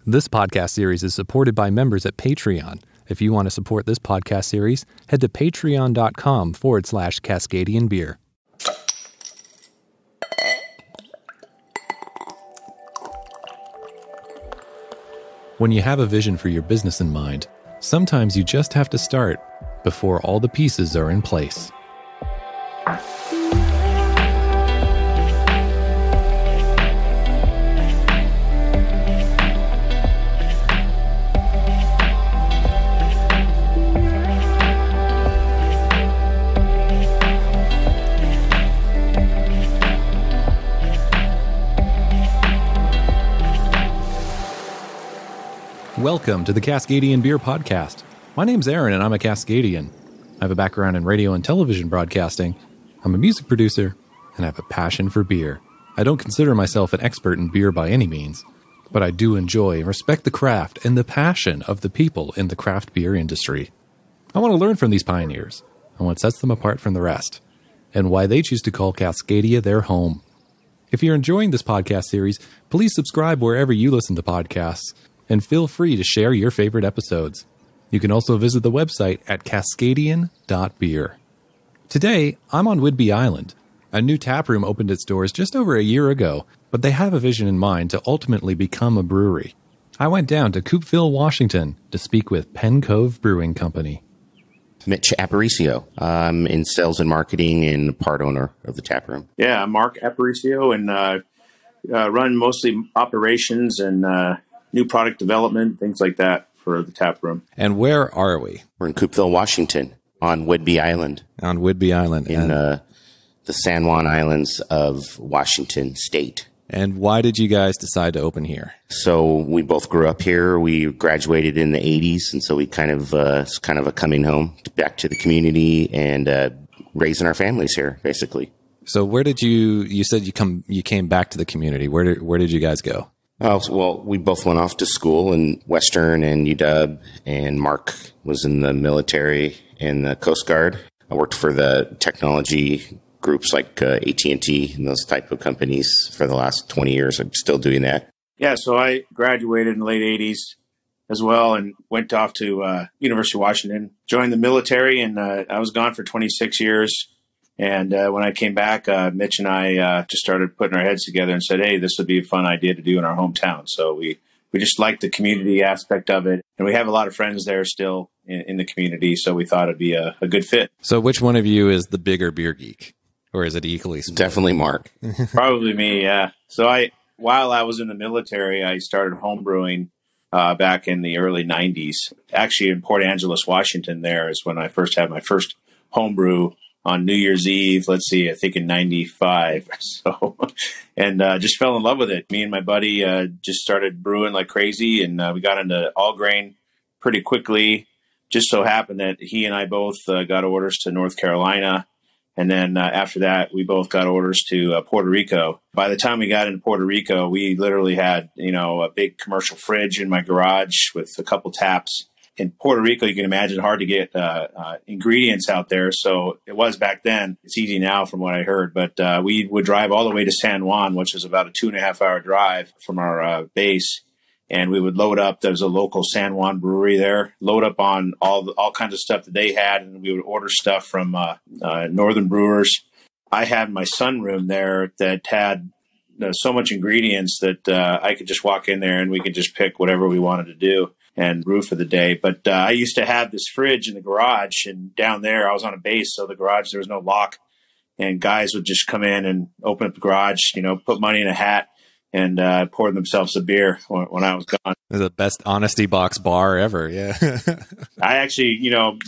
This podcast series is supported by members at Patreon. If you want to support this podcast series, head to patreon.com/Cascadian Beer. When you have a vision for your business in mind, sometimes you just have to start before all the pieces are in place. Welcome to the Cascadian Beer Podcast. My name's Aaron, and I'm a Cascadian. I have a background in radio and television broadcasting. I'm a music producer, and I have a passion for beer. I don't consider myself an expert in beer by any means, but I do enjoy and respect the craft and the passion of the people in the craft beer industry. I want to learn from these pioneers and what sets them apart from the rest, and why they choose to call Cascadia their home. If you're enjoying this podcast series, please subscribe wherever you listen to podcasts, and feel free to share your favorite episodes. You can also visit the website at cascadian.beer. Today, I'm on Whidbey Island. A new taproom opened its doors just over a year ago, but they have a vision in mind to ultimately become a brewery. I went down to Coupeville, Washington to speak with Penn Cove Brewing Company. Mitch Aparicio. I'm in sales and marketing and part owner of the taproom. Yeah, I'm Marc Aparicio and run mostly operations and new product development, things like that for the tap room. And where are we? We're in Coupeville, Washington, on Whidbey Island. On Whidbey Island. In the San Juan Islands of Washington State. And why did you guys decide to open here? So we both grew up here. We graduated in the 80s, and so we it's kind of a coming home back to the community and raising our families here, basically. So where did you said you came back to the community. Where did you guys go? Oh, well, we both went off to school in Western and UW, and Mark was in the military and the Coast Guard. I worked for the technology groups like AT&T and those type of companies for the last 20 years. I'm still doing that. Yeah, so I graduated in the late 80s as well and went off to University of Washington, joined the military, and I was gone for 26 years. And when I came back, Mitch and I just started putting our heads together and said, hey, this would be a fun idea to do in our hometown. So we just liked the community aspect of it. And we have a lot of friends there still in the community. So we thought it'd be a good fit. So which one of you is the bigger beer geek? Or is it equally split? Definitely Mark. Probably me, yeah. So while I was in the military, I started homebrewing back in the early 90s. Actually, in Port Angeles, Washington, there is when I first had my first homebrew on New Year's Eve, I think in 95. So, and just fell in love with it. Me and my buddy just started brewing like crazy, and we got into all grain pretty quickly. Just so happened that he and I both got orders to North Carolina. And then after that, we both got orders to Puerto Rico. By the time we got into Puerto Rico, we literally had, a big commercial fridge in my garage with a couple taps. In Puerto Rico, you can imagine hard to get ingredients out there. So it was back then. It's easy now from what I heard. But we would drive all the way to San Juan, which is about a 2.5-hour drive from our base. And we would load up. There's a local San Juan brewery there. Load up on all kinds of stuff that they had. And we would order stuff from northern brewers. I had my sunroom there that had so much ingredients that I could just walk in there and we could just pick whatever we wanted to do and brew for the day. But I used to have this fridge in the garage, and down there I was on a base, so the garage, there was no lock, and guys would just come in and open up the garage, put money in a hat and pour themselves a beer when I was gone. The best honesty box bar ever. Yeah. I actually,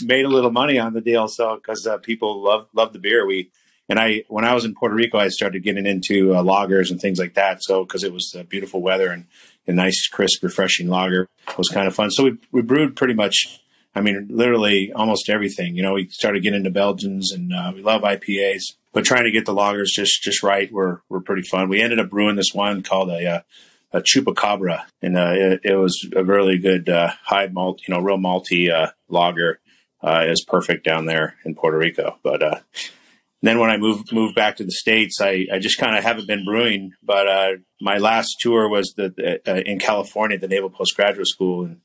made a little money on the deal. So, cause people love the beer. When I was in Puerto Rico, I started getting into lagers and things like that. So, cause it was beautiful weather and a nice, crisp, refreshing lager was kind of fun. So we brewed pretty much, literally almost everything. We started getting into Belgians, and we love IPAs, but trying to get the lagers just right were pretty fun. We ended up brewing this one called a Chupacabra, and it was a really good high malt, real malty lager. It was perfect down there in Puerto Rico. But then when I moved back to the States, I just kind of haven't been brewing. But my last tour was in California at the Naval Postgraduate School.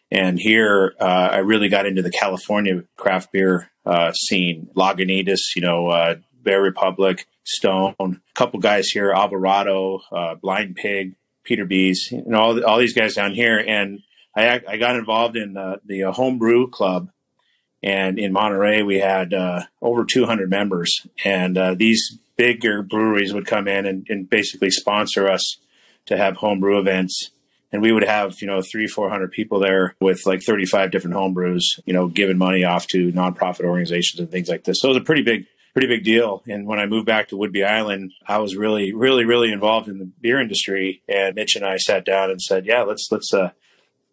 And here I really got into the California craft beer scene. Lagunitas, Bear Republic, Stone, a couple guys here, Alvarado, Blind Pig, Peter B's, all these guys down here. And I got involved in the homebrew club. And in Monterey, we had over 200 members. And these bigger breweries would come in and basically sponsor us to have homebrew events. And we would have, 300-400 people there with like 35 different homebrews, giving money off to nonprofit organizations and things like this. So it was a pretty big deal. And when I moved back to Whidbey Island, I was really, really, really involved in the beer industry. And Mitch and I sat down and said, yeah, let's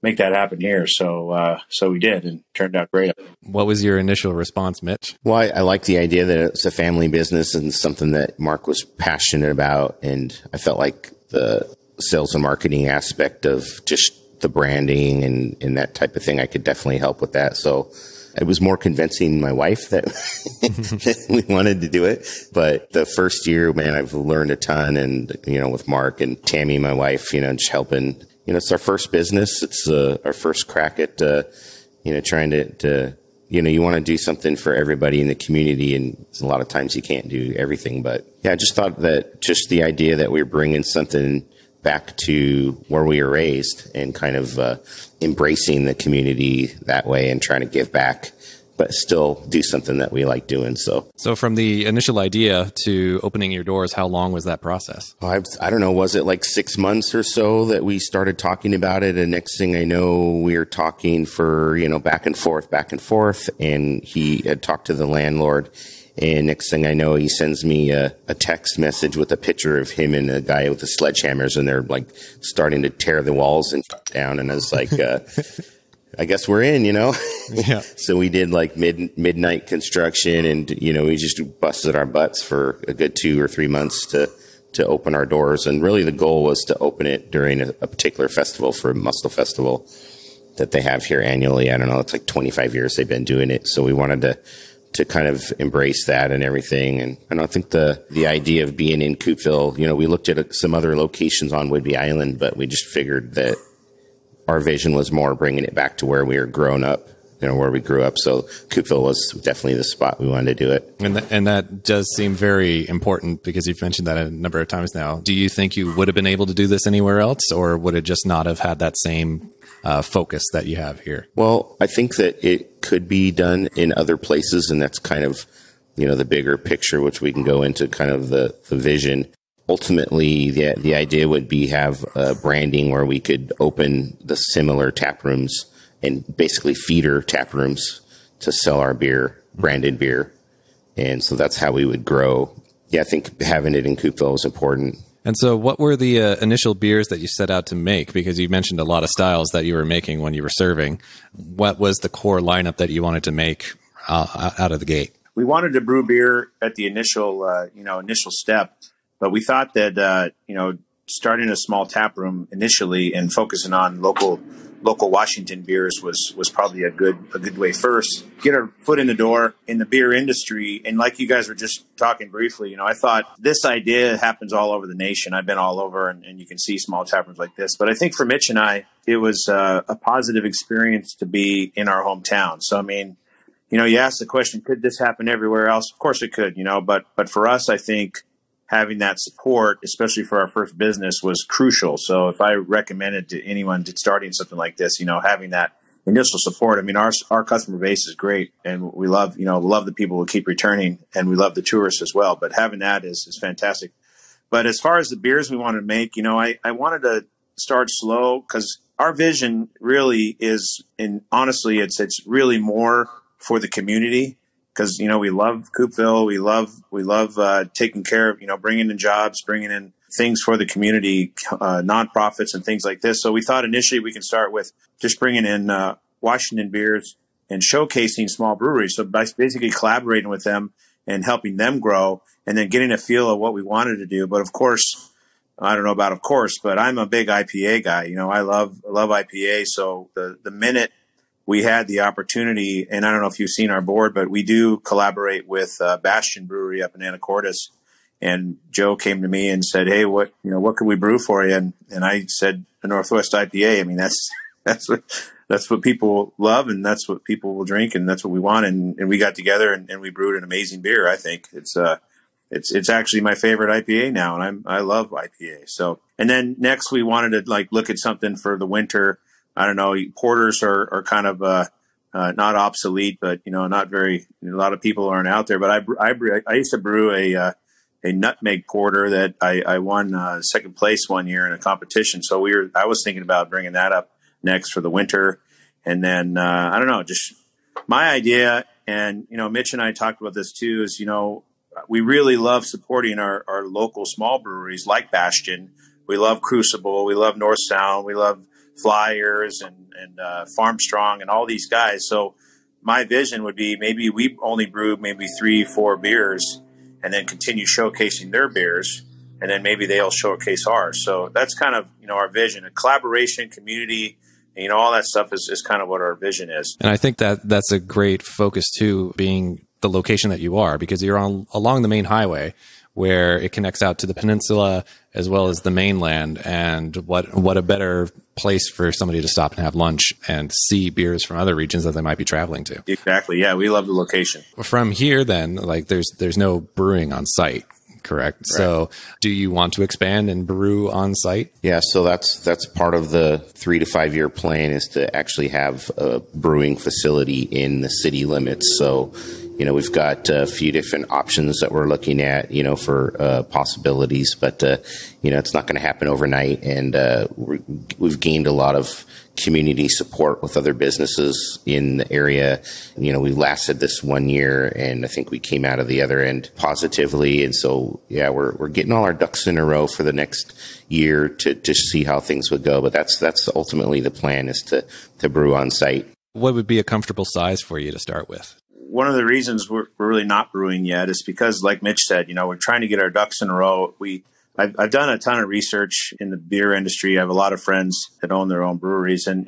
make that happen here. So we did, and it turned out great. What was your initial response, Mitch? Well, I like the idea that it's a family business and something that Marc was passionate about. And I felt like the sales and marketing aspect of just the branding and that type of thing, I could definitely help with that. So it was more convincing my wife that we wanted to do it. But the first year, man, I've learned a ton. And, with Marc and Tammy, my wife, just helping. It's our first business. It's our first crack at, trying to you want to do something for everybody in the community. And a lot of times you can't do everything. But yeah, I just thought that just the idea that we're bringing something back to where we were raised and kind of embracing the community that way and trying to give back, but still do something that we like doing. So from the initial idea to opening your doors, how long was that process? I don't know. Was it like 6 months or so that we started talking about it? And next thing I know, we were talking for, back and forth. And he had talked to the landlord. And next thing I know, he sends me a text message with a picture of him and a guy with the sledgehammers, and they're like starting to tear the walls and down. And I was like, I guess we're in, Yeah. So we did like midnight construction, and, we just busted our butts for a good 2 or 3 months to open our doors. And really the goal was to open it during a particular festival, for Muscle Festival that they have here annually. I don't know. It's like 25 years they've been doing it. So we wanted to kind of embrace that and everything. And I think the idea of being in Coupeville, we looked at some other locations on Whidbey Island, but we just figured that our vision was more bringing it back to where we were grown up, where we grew up. So Coupeville was definitely the spot we wanted to do it. And that does seem very important, because you've mentioned that a number of times now. Do you think you would have been able to do this anywhere else, or would it just not have had that same focus that you have here? Well, I think that it could be done in other places, and that's kind of, the bigger picture, which we can go into kind of the vision. Ultimately, the idea would be have branding where we could open the similar tap rooms and basically feeder tap rooms to sell our beer, branded beer. And so that's how we would grow. Yeah, I think having it in Coupeville is important. And so what were the initial beers that you set out to make? Because you mentioned a lot of styles that you were making when you were serving. What was the core lineup that you wanted to make out of the gate? We wanted to brew beer at the initial step, but we thought that, starting a small tap room initially and focusing on local Washington beers was probably a good way first. Get our foot in the door in the beer industry. And like you guys were just talking briefly, I thought this idea happens all over the nation. I've been all over, and you can see small tap rooms like this. But I think for Mitch and I, it was a positive experience to be in our hometown. So, I mean, you asked the question, could this happen everywhere else? Of course it could, but for us, I think having that support, especially for our first business, was crucial. So if I recommended to anyone starting something like this, having that initial support. I mean, our customer base is great, and we love the people who keep returning, and we love the tourists as well. But having that is fantastic. But as far as the beers we wanted to make, I wanted to start slow, because our vision really is, and honestly, it's really more for the community. Because, we love Coupeville. We love taking care of, bringing in jobs, bringing in things for the community, nonprofits and things like this. So we thought initially we can start with just bringing in Washington beers and showcasing small breweries. So basically collaborating with them and helping them grow, and then getting a feel of what we wanted to do. But of course, I don't know about of course, but I'm a big IPA guy. I love IPA. So the minute we had the opportunity, and I don't know if you've seen our board, but we do collaborate with Bastion Brewery up in Anacortes. And Joe came to me and said, "Hey, what can we brew for you?" And I said, "A Northwest IPA." I mean, that's what people love, and that's what people will drink, and that's what we want. And we got together and we brewed an amazing beer. I think it's actually my favorite IPA now, and I love IPA. So, and then next we wanted to look at something for the winter. I don't know, porters are kind of not obsolete, but not very. A lot of people aren't out there. But I used to brew a nutmeg porter that I won second place one year in a competition. So I was thinking about bringing that up next for the winter. And then I don't know, just my idea. And Mitch and I talked about this too. Is we really love supporting our local small breweries like Bastion. We love Crucible. We love North Sound. We love Flyers and Farm Strong and all these guys. So my vision would be maybe we only brew maybe 3-4 beers and then continue showcasing their beers, and then maybe they'll showcase ours. So that's kind of our vision. A collaboration, community, all that stuff is kind of what our vision is. And I think that's a great focus too, being the location that you are, because you're along the main highway where it connects out to the peninsula as well as the mainland. And what a better place for somebody to stop and have lunch and see beers from other regions that they might be traveling to. Exactly. Yeah, we love the location. From here, then, there's no brewing on site, correct? Right. So do you want to expand and brew on site? Yeah, so that's part of the 3 to 5 year plan, is to actually have a brewing facility in the city limits. So we've got a few different options that we're looking at, for possibilities, but, it's not going to happen overnight. And we've gained a lot of community support with other businesses in the area. We lasted this 1 year, and I think we came out of the other end positively. And so, yeah, we're getting all our ducks in a row for the next year to see how things would go. But that's ultimately the plan, is to brew on site. What would be a comfortable size for you to start with? One of the reasons we're really not brewing yet is because, like Mitch said, we're trying to get our ducks in a row. I've done a ton of research in the beer industry. I have a lot of friends that own their own breweries, and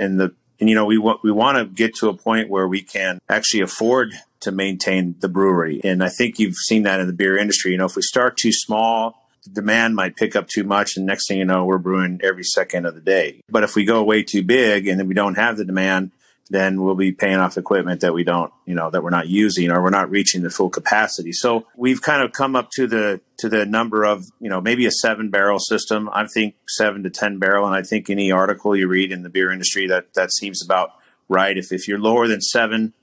we want to get to a point where we can actually afford to maintain the brewery. And I think you've seen that in the beer industry. If we start too small, the demand might pick up too much, and next thing you know, we're brewing every second of the day. But if we go way too big and then we don't have the demand, then we'll be paying off equipment that we don't, that we're not using, or we're not reaching the full capacity. So we've kind of come up to the number of, maybe a 7-barrel system. I think 7 to 10 barrel. And I think any article you read in the beer industry, that seems about right. If you're lower than 7,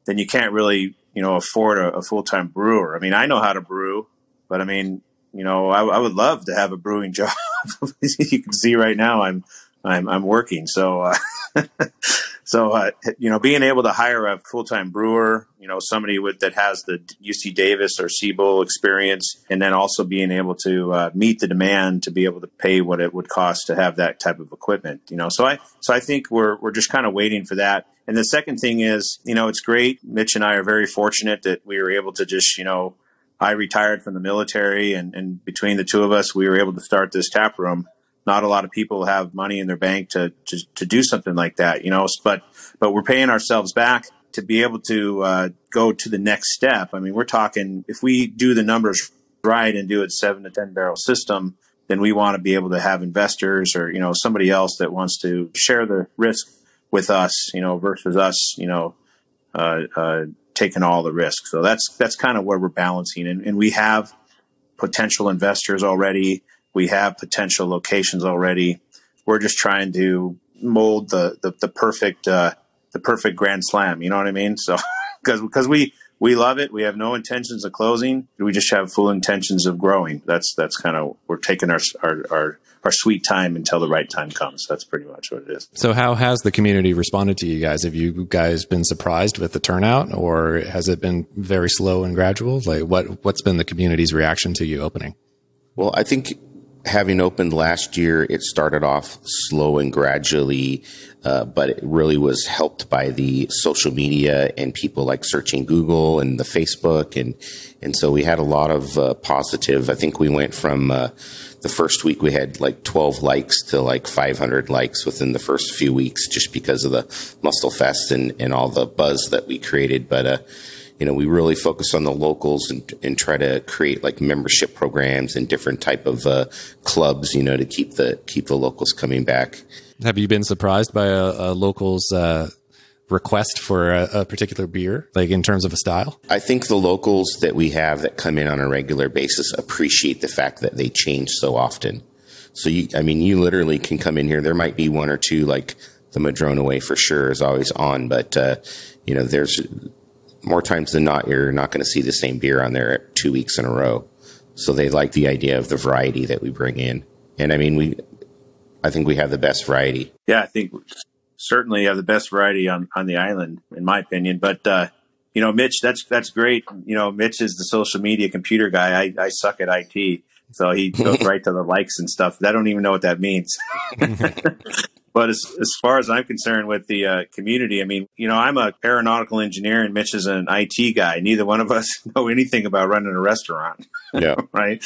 then you can't really, afford a full-time brewer. I mean, I know how to brew, but I mean, I would love to have a brewing job. You can see right now I'm working. So, being able to hire a full-time brewer, somebody that has the UC Davis or Siebel experience, and then also being able to meet the demand to be able to pay what it would cost to have that type of equipment, So I think we're just kind of waiting for that. And the second thing is, it's great. Mitch and I are very fortunate that we were able to just, I retired from the military, and between the two of us, we were able to start this tap room. Not a lot of people have money in their bank to do something like that, but we're paying ourselves back to be able to go to the next step. I mean, we're talking, if we do the numbers right and do it 7 to 10 barrel system, then we want to be able to have investors or, somebody else that wants to share the risk with us, versus us, taking all the risk. So that's kind of where we're balancing. And we have potential investors already. We have potential locations already. We're just trying to mold the perfect grand slam. You know what I mean? So because we love it. We have no intentions of closing. We just have full intentions of growing. That's kind of, we're taking our sweet time until the right time comes. That's pretty much what it is. So how has the community responded to you guys? Have you guys been surprised with the turnout, or has it been very slow and gradual? Like what's been the community's reaction to you opening? Well, I think Having opened last year, it started off slow and gradually, but it really was helped by the social media and people like searching Google and the Facebook. And so we had a lot of positive. I think we went from the first week we had like 12 likes to like 500 likes within the first few weeks just because of the Muscle Fest and all the buzz that we created. But we really focus on the locals and try to create like membership programs and different type of clubs, to keep the locals coming back. Have you been surprised by a local's request for a particular beer, like in terms of a style? I think the locals that we have that come in on a regular basis appreciate the fact that they change so often. So you literally can come in here. There might be one or two, like the Madrone Way for sure is always on, but there's more times than not, you're not going to see the same beer on there 2 weeks in a row. So they like the idea of the variety that we bring in. And I think we have the best variety. Yeah, I think certainly have the best variety on the island, in my opinion. But, Mitch, that's great. Mitch is the social media computer guy. I suck at IT. So he goes right to the likes and stuff. I don't even know what that means. But as far as I'm concerned with the community, I'm an aeronautical engineer and Mitch is an IT guy. Neither one of us know anything about running a restaurant. Yeah. Right.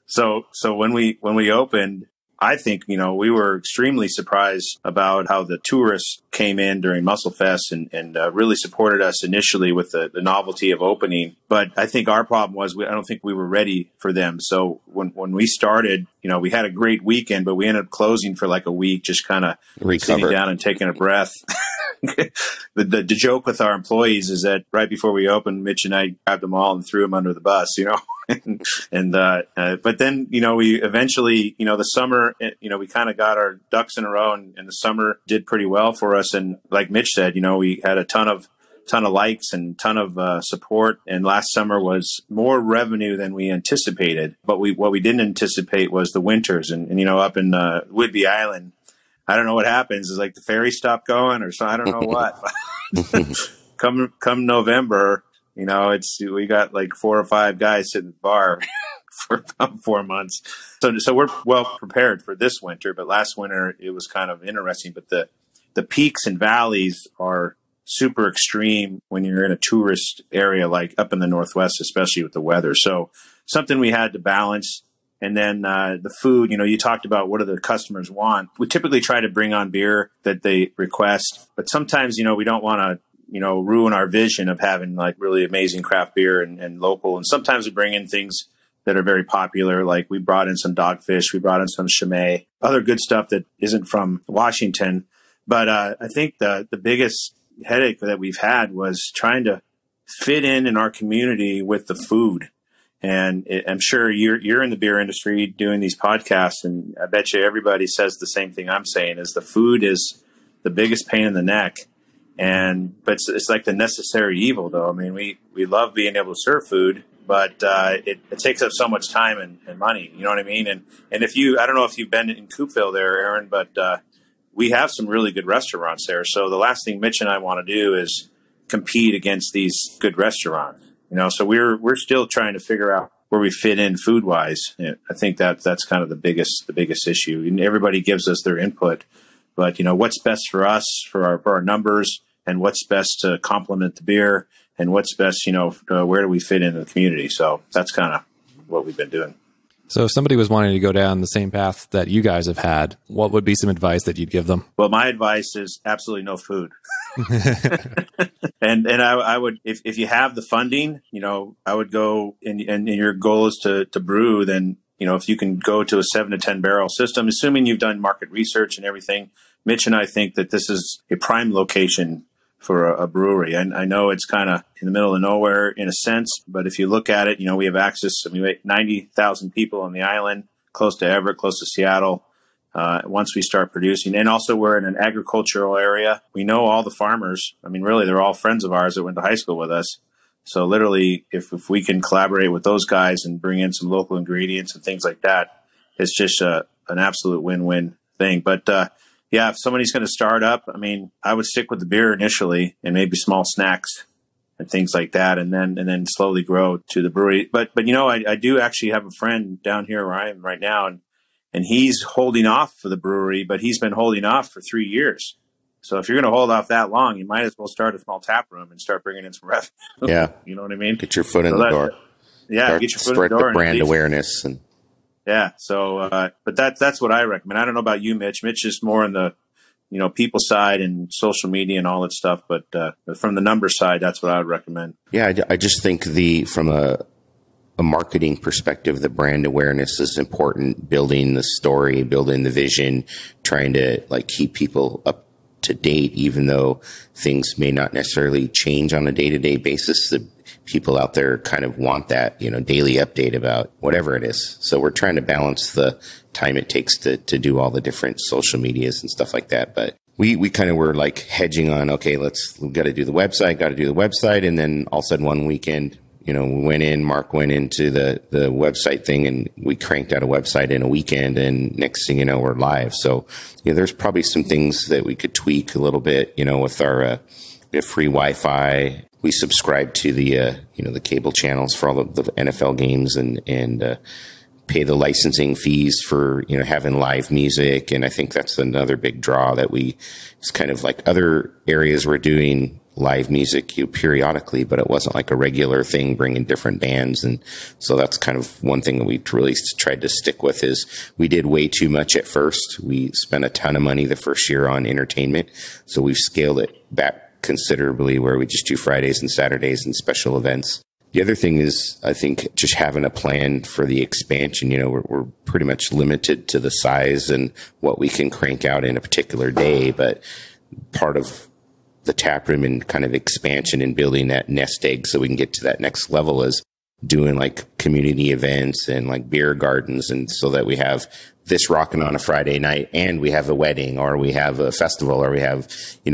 So when we opened, I think, we were extremely surprised about how the tourists came in during Muscle Fest and really supported us initially with the novelty of opening. But I think our problem was I don't think we were ready for them. So when we started, we had a great weekend, but we ended up closing for like a week, just kind of sitting down and taking a breath. The joke with our employees is that right before we opened, Mitch and I grabbed them all and threw them under the bus, but then, we eventually, the summer, we kind of got our ducks in a row and the summer did pretty well for us. And like Mitch said, we had a ton of likes and ton of support. And last summer was more revenue than we anticipated. But what we didn't anticipate was the winters and up in Whidbey Island. I don't know what happens. Is like the ferry stopped going or so. I don't know what. Come November, we got like 4 or 5 guys sitting at the bar for about 4 months. So we're well prepared for this winter. But last winter it was kind of interesting. But the peaks and valleys are super extreme when you're in a tourist area like up in the Northwest, especially with the weather. So something we had to balance. And then the food, you talked about what do the customers want. We typically try to bring on beer that they request, but sometimes, we don't want to, ruin our vision of having like really amazing craft beer and local. And sometimes we bring in things that are very popular. Like we brought in some Dogfish, we brought in some Chimay, other good stuff that isn't from Washington. But I think the biggest headache that we've had was trying to fit in our community with the food. And I'm sure you're in the beer industry doing these podcasts, and I bet you everybody says the same thing I'm saying: is the food is the biggest pain in the neck, but it's like the necessary evil, though. We love being able to serve food, but it takes up so much time and money. You know what I mean? And I don't know if you've been in Coupeville there, Aaron, but we have some really good restaurants there. So the last thing Mitch and I want to do is compete against these good restaurants. So we're still trying to figure out where we fit in food wise. I think that's kind of the biggest issue. And everybody gives us their input, but what's best for us for our numbers, and what's best to complement the beer, and what's best, where do we fit in the community? So that's kind of what we've been doing. So if somebody was wanting to go down the same path that you guys have had, what would be some advice that you'd give them? Well, my advice is absolutely no food. And I would, if you have the funding, I would go and your goal is to brew, then, if you can go to a 7 to 10 barrel system, assuming you've done market research and everything, Mitch and I think that this is a prime location for a brewery. And I know it's kind of in the middle of nowhere in a sense, but if you look at it, we have access. We have 90,000 people on the island, close to Everett, close to Seattle. Once we start producing, and also we're in an agricultural area. We know all the farmers. Really, they're all friends of ours that went to high school with us. So literally, if we can collaborate with those guys and bring in some local ingredients and things like that, it's just an absolute win-win thing. But if somebody's going to start up, I would stick with the beer initially and maybe small snacks and things like that, and then slowly grow to the brewery. But I do actually have a friend down here where I am right now, and and he's holding off for the brewery, but he's been holding off for 3 years. So if you're going to hold off that long, you might as well start a small tap room and start bringing in some revenue. Yeah. You know what I mean? Get your foot in the door. Yeah, get your foot in the door. Spread the brand awareness. And yeah, so, but that's what I recommend. I don't know about you, Mitch. Mitch is more on the, people side and social media and all that stuff. But from the number side, that's what I would recommend. Yeah, I just think from a marketing perspective, the brand awareness is important. Building the story, building the vision, trying to keep people up to date, even though things may not necessarily change on a day-to-day basis. The people out there kind of want that, daily update about whatever it is. So we're trying to balance the time it takes to do all the different social medias and stuff like that. But we kind of were hedging on, okay, we got to do the website. And then all of a sudden one weekend, Mark went into the website thing, and we cranked out a website in a weekend, and next thing you know, we're live. So, there's probably some things that we could tweak a little bit, with our we have free Wi-Fi. We subscribe to the cable channels for all of the NFL games and pay the licensing fees for, having live music. And I think that's another big draw that it's kind of like other areas we're doing live music periodically, but it wasn't like a regular thing, bringing different bands. And so that's kind of one thing that we really tried to stick with. Is we did way too much at first. We spent a ton of money the first year on entertainment. So we've scaled it back considerably, where we just do Fridays and Saturdays and special events. The other thing is, I think, just having a plan for the expansion. We're pretty much limited to the size and what we can crank out in a particular day, but part of the tap room and kind of expansion and building that nest egg so we can get to that next level is doing community events and beer gardens, and so that we have this rocking on a Friday night, and we have a wedding, or we have a festival, or we have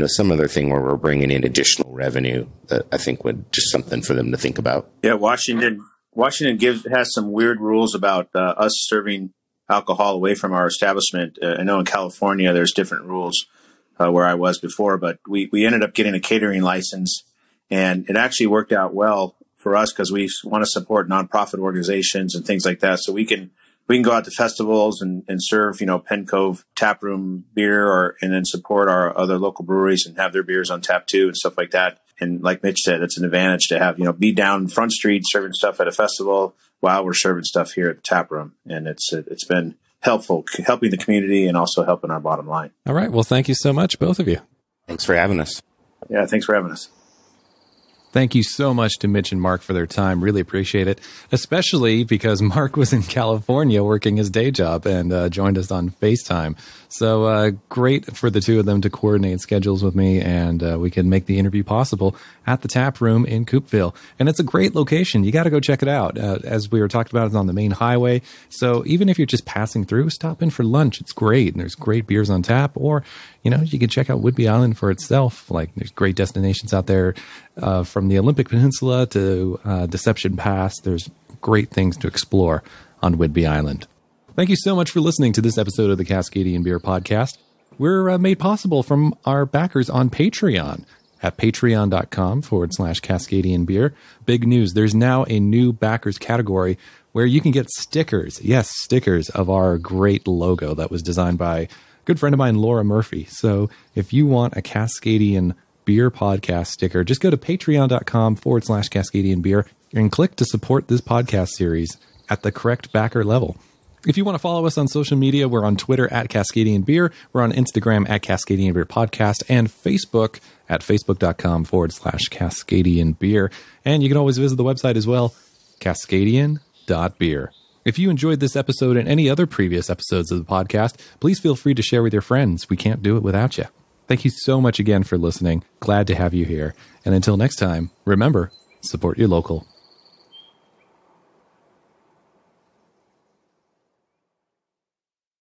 some other thing where we're bringing in additional revenue. That I think would just something for them to think about. Yeah, Washington has some weird rules about us serving alcohol away from our establishment. I know in California there's different rules. Where I was before, but we ended up getting a catering license, and it actually worked out well for us because we want to support nonprofit organizations and things like that. So we can go out to festivals and serve, Penn Cove Taproom beer, and then support our other local breweries and have their beers on tap too and stuff like that. And like Mitch said, it's an advantage to have, be down Front Street serving stuff at a festival while we're serving stuff here at the tap room. And it's been helping the community and also helping our bottom line. All right. Well, thank you so much, both of you. Thanks for having us. Yeah, thanks for having us. Thank you so much to Mitch and Mark for their time. Really appreciate it, especially because Mark was in California working his day job and joined us on FaceTime. So great for the two of them to coordinate schedules with me, and we can make the interview possible at the Tap Room in Coupeville. And it's a great location. You got to go check it out. As we were talking about, it's on the main highway. So even if you're just passing through, stop in for lunch. It's great. And there's great beers on tap. Or, you can check out Whidbey Island for itself. There's great destinations out there from the Olympic Peninsula to Deception Pass. There's great things to explore on Whidbey Island. Thank you so much for listening to this episode of the Cascadian Beer Podcast. We're made possible from our backers on Patreon at patreon.com/Cascadian Beer. Big news. There's now a new backers category where you can get stickers. Yes, stickers of our great logo that was designed by a good friend of mine, Laura Murphy. So if you want a Cascadian Beer Podcast sticker, just go to patreon.com/Cascadian Beer and click to support this podcast series at the correct backer level. If you want to follow us on social media, we're on Twitter at Cascadian Beer. We're on Instagram at Cascadian Beer Podcast, and Facebook at facebook.com/Cascadian Beer. And you can always visit the website as well, Cascadian.beer. If you enjoyed this episode and any other previous episodes of the podcast, please feel free to share with your friends. We can't do it without you. Thank you so much again for listening. Glad to have you here. And until next time, remember, support your local.